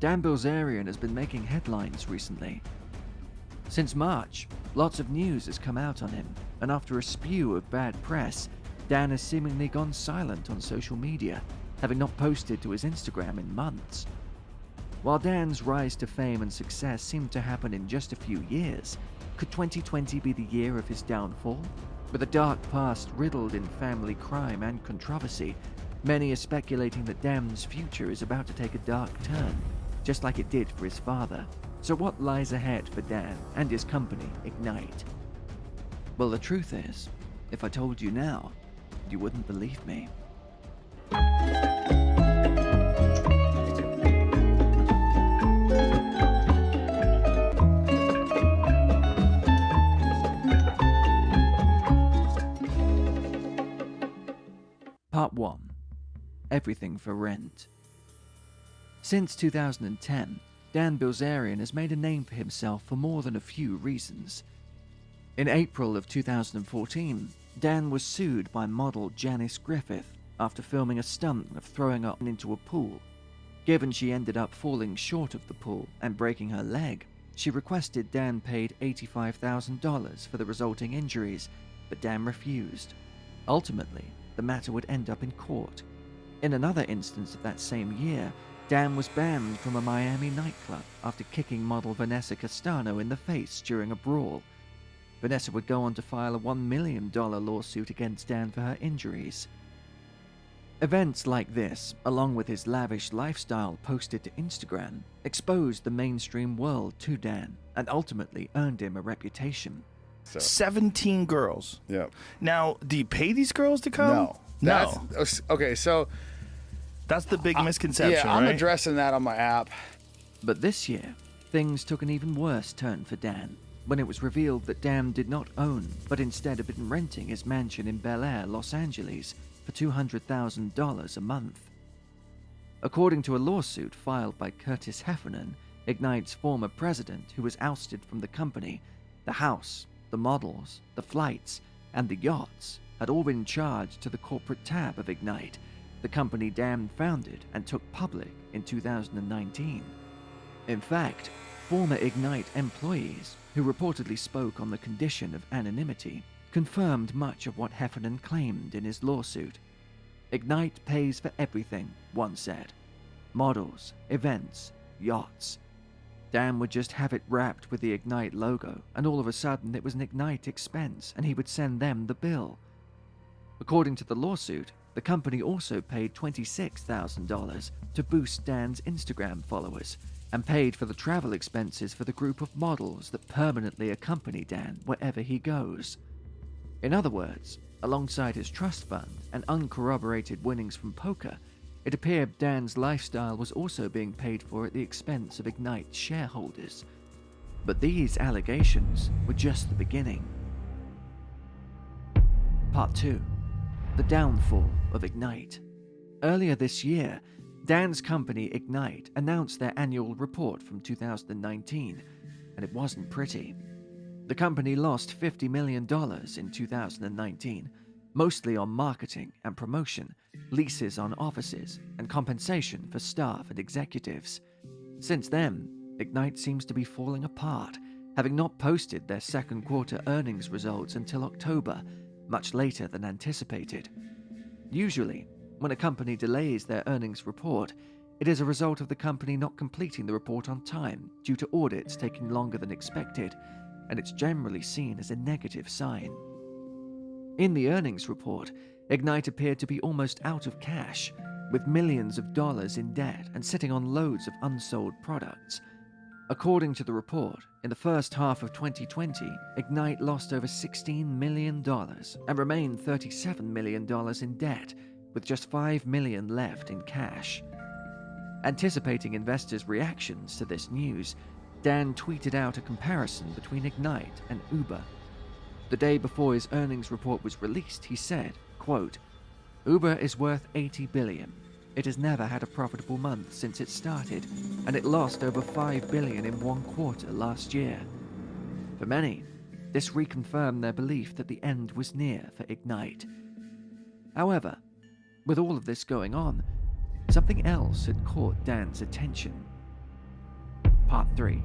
Dan Bilzerian has been making headlines recently. Since March, lots of news has come out on him, and after a spew of bad press, Dan has seemingly gone silent on social media, having not posted to his Instagram in months. While Dan's rise to fame and success seemed to happen in just a few years, could 2020 be the year of his downfall? With a dark past riddled in family crime and controversy, many are speculating that Dan's future is about to take a dark turn, just like it did for his father. So what lies ahead for Dan and his company, Ignite? Well, the truth is, if I told you now, you wouldn't believe me. Part 1. Everything for rent. Since 2010, Dan Bilzerian has made a name for himself for more than a few reasons. In April of 2014, Dan was sued by model Janice Griffith after filming a stunt of throwing up into a pool. Given she ended up falling short of the pool and breaking her leg, she requested Dan paid $85,000 for the resulting injuries, but Dan refused. Ultimately, the matter would end up in court. In another instance of that same year, Dan was banned from a Miami nightclub after kicking model Vanessa Castano in the face during a brawl. Vanessa would go on to file a $1 million lawsuit against Dan for her injuries. Events like this, along with his lavish lifestyle posted to Instagram, exposed the mainstream world to Dan and ultimately earned him a reputation. 17 girls. Yeah. Now, do you pay these girls to come? No. Okay, so that's the big misconception, I'm right? addressing that on my app. But this year, things took an even worse turn for Dan, when it was revealed that Dan did not own, but instead had been renting his mansion in Bel Air, Los Angeles, for $200,000 a month. According to a lawsuit filed by Curtis Heffernan, Ignite's former president, who was ousted from the company, the house, the models, the flights, and the yachts had all been charged to the corporate tab of Ignite, the company Dan founded and took public in 2019. In fact, former Ignite employees, who reportedly spoke on the condition of anonymity, confirmed much of what Heffernan claimed in his lawsuit. Ignite pays for everything, one said. Models, events, yachts. Dan would just have it wrapped with the Ignite logo, and all of a sudden it was an Ignite expense, and he would send them the bill. According to the lawsuit, the company also paid $26,000 to boost Dan's Instagram followers, and paid for the travel expenses for the group of models that permanently accompany Dan wherever he goes. In other words, alongside his trust fund and uncorroborated winnings from poker, it appeared Dan's lifestyle was also being paid for at the expense of Ignite's shareholders. But these allegations were just the beginning. Part 2. The downfall of Ignite. Earlier this year, Dan's company Ignite announced their annual report from 2019, and it wasn't pretty. The company lost $50 million in 2019, mostly on marketing and promotion, leases on offices, and compensation for staff and executives. Since then, Ignite seems to be falling apart, having not posted their second quarter earnings results until October, much later than anticipated. Usually, when a company delays their earnings report, it is a result of the company not completing the report on time due to audits taking longer than expected, and it's generally seen as a negative sign. In the earnings report, Ignite appeared to be almost out of cash, with millions of dollars in debt and sitting on loads of unsold products. According to the report, in the first half of 2020, Ignite lost over $16 million and remained $37 million in debt, with just $5 million left in cash. Anticipating investors' reactions to this news, Dan tweeted out a comparison between Ignite and Uber. The day before his earnings report was released, he said, quote, "Uber is worth $80 billion. It has never had a profitable month since it started, and it lost over $5 billion in one quarter last year." For many, this reconfirmed their belief that the end was near for Ignite. However, with all of this going on, something else had caught Dan's attention. Part 3.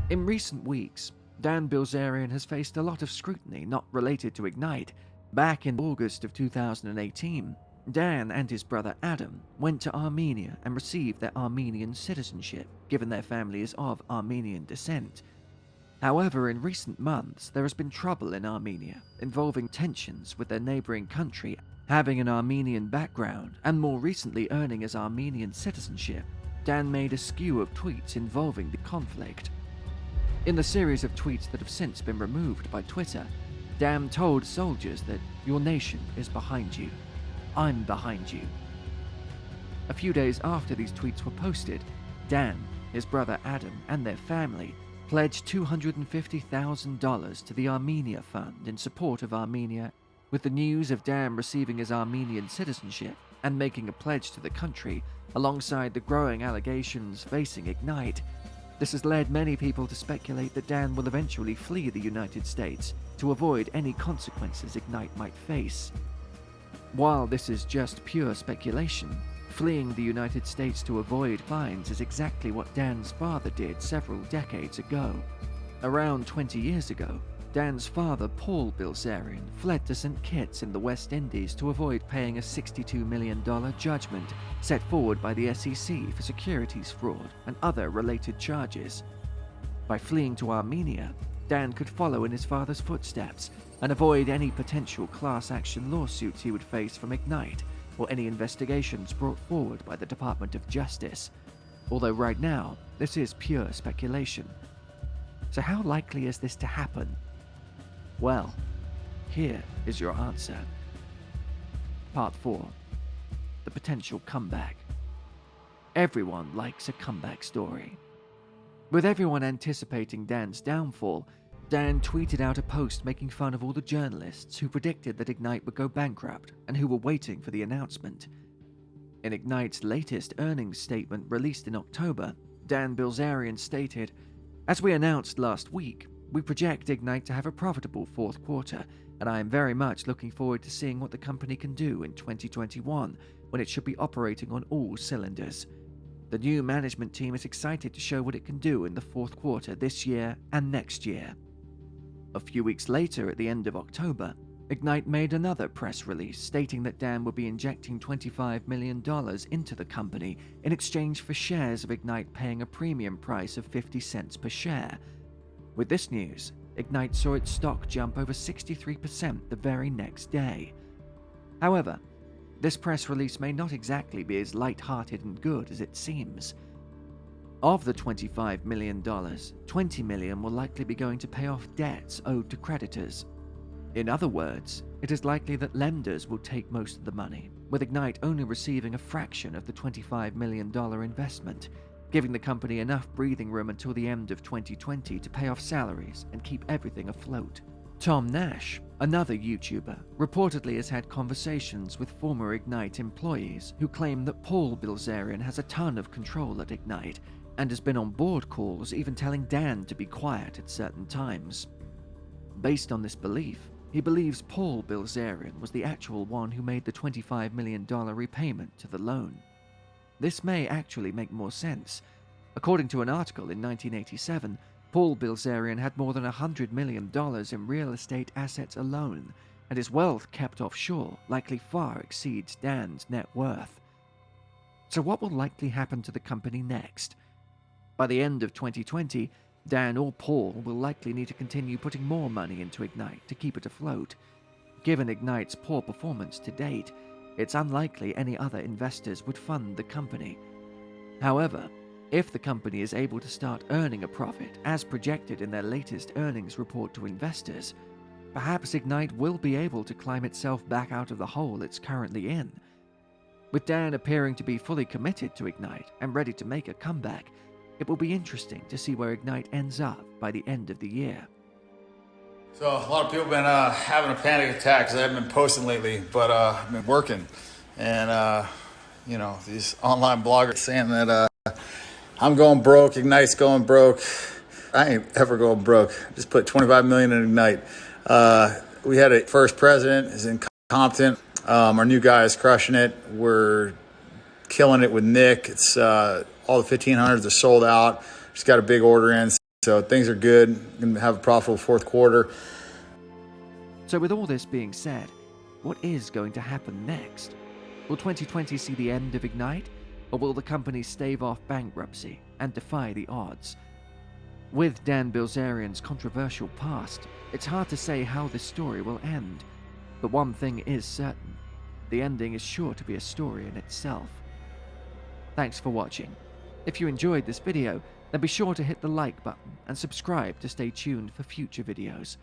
In recent weeks, Dan Bilzerian has faced a lot of scrutiny not related to Ignite. Back in August of 2018, Dan and his brother Adam went to Armenia and received their Armenian citizenship, given their family is of Armenian descent. However, in recent months, there has been trouble in Armenia, involving tensions with their neighboring country. Having an Armenian background, and more recently earning his Armenian citizenship, Dan made a skew of tweets involving the conflict. In the series of tweets that have since been removed by Twitter, Dan told soldiers that your nation is behind you. I'm behind you. A few days after these tweets were posted, Dan, his brother Adam, and their family pledged $250,000 to the Armenia Fund in support of Armenia. With the news of Dan receiving his Armenian citizenship and making a pledge to the country, alongside the growing allegations facing Ignite, this has led many people to speculate that Dan will eventually flee the United States to avoid any consequences Ignite might face. While this is just pure speculation, fleeing the United States to avoid fines is exactly what Dan's father did several decades ago. Around 20 years ago, Dan's father, Paul Bilzerian, fled to St. Kitts in the West Indies to avoid paying a $62 million judgment set forward by the SEC for securities fraud and other related charges. By fleeing to Armenia, Dan could follow in his father's footsteps and avoid any potential class action lawsuits he would face from Ignite or any investigations brought forward by the Department of Justice. Although right now, this is pure speculation. So how likely is this to happen? Well, here is your answer. Part 4. The potential comeback. Everyone likes a comeback story. With everyone anticipating Dan's downfall, Dan tweeted out a post making fun of all the journalists who predicted that Ignite would go bankrupt and who were waiting for the announcement. In Ignite's latest earnings statement released in October, Dan Bilzerian stated, "As we announced last week, we project Ignite to have a profitable fourth quarter, and I am very much looking forward to seeing what the company can do in 2021 when it should be operating on all cylinders. The new management team is excited to show what it can do in the fourth quarter this year and next year." A few weeks later, at the end of October, Ignite made another press release stating that Dan would be injecting $25 million into the company in exchange for shares of Ignite paying a premium price of 50 cents per share. With this news, Ignite saw its stock jump over 63% the very next day. However, this press release may not exactly be as light-hearted and good as it seems. Of the $25 million, $20 million will likely be going to pay off debts owed to creditors. In other words, it is likely that lenders will take most of the money, with Ignite only receiving a fraction of the $25 million investment, giving the company enough breathing room until the end of 2020 to pay off salaries and keep everything afloat. Tom Nash, another YouTuber, reportedly has had conversations with former Ignite employees who claim that Paul Bilzerian has a ton of control at Ignite and has been on board calls even telling Dan to be quiet at certain times. Based on this belief, he believes Paul Bilzerian was the actual one who made the $25 million repayment to the loan. This may actually make more sense. According to an article in 1987, Paul Bilzerian had more than $100 million in real estate assets alone, and his wealth kept offshore likely far exceeds Dan's net worth. So what will likely happen to the company next? By the end of 2020, Dan or Paul will likely need to continue putting more money into Ignite to keep it afloat. Given Ignite's poor performance to date, it's unlikely any other investors would fund the company. However, if the company is able to start earning a profit as projected in their latest earnings report to investors, perhaps Ignite will be able to climb itself back out of the hole it's currently in. With Dan appearing to be fully committed to Ignite and ready to make a comeback, it will be interesting to see where Ignite ends up by the end of the year. So a lot of people have been having a panic attack because I haven't been posting lately, but I've been working. And, these online bloggers saying that I'm going broke, Ignite's going broke. I ain't ever going broke. Just put $25 million in Ignite. We had a first president is incompetent. Our new guy is crushing it. We're killing it with Nick. It's all the 1500s are sold out. Just got a big order in, so things are good. Going to have a profitable fourth quarter. So with all this being said, what is going to happen next? Will 2020 see the end of Ignite, or will the company stave off bankruptcy and defy the odds? With Dan Bilzerian's controversial past, it's hard to say how this story will end. But one thing is certain: the ending is sure to be a story in itself. Thanks for watching. If you enjoyed this video, then be sure to hit the like button and subscribe to stay tuned for future videos.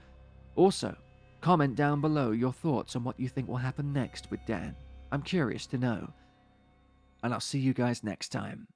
Also, comment down below your thoughts on what you think will happen next with Dan. I'm curious to know. And I'll see you guys next time.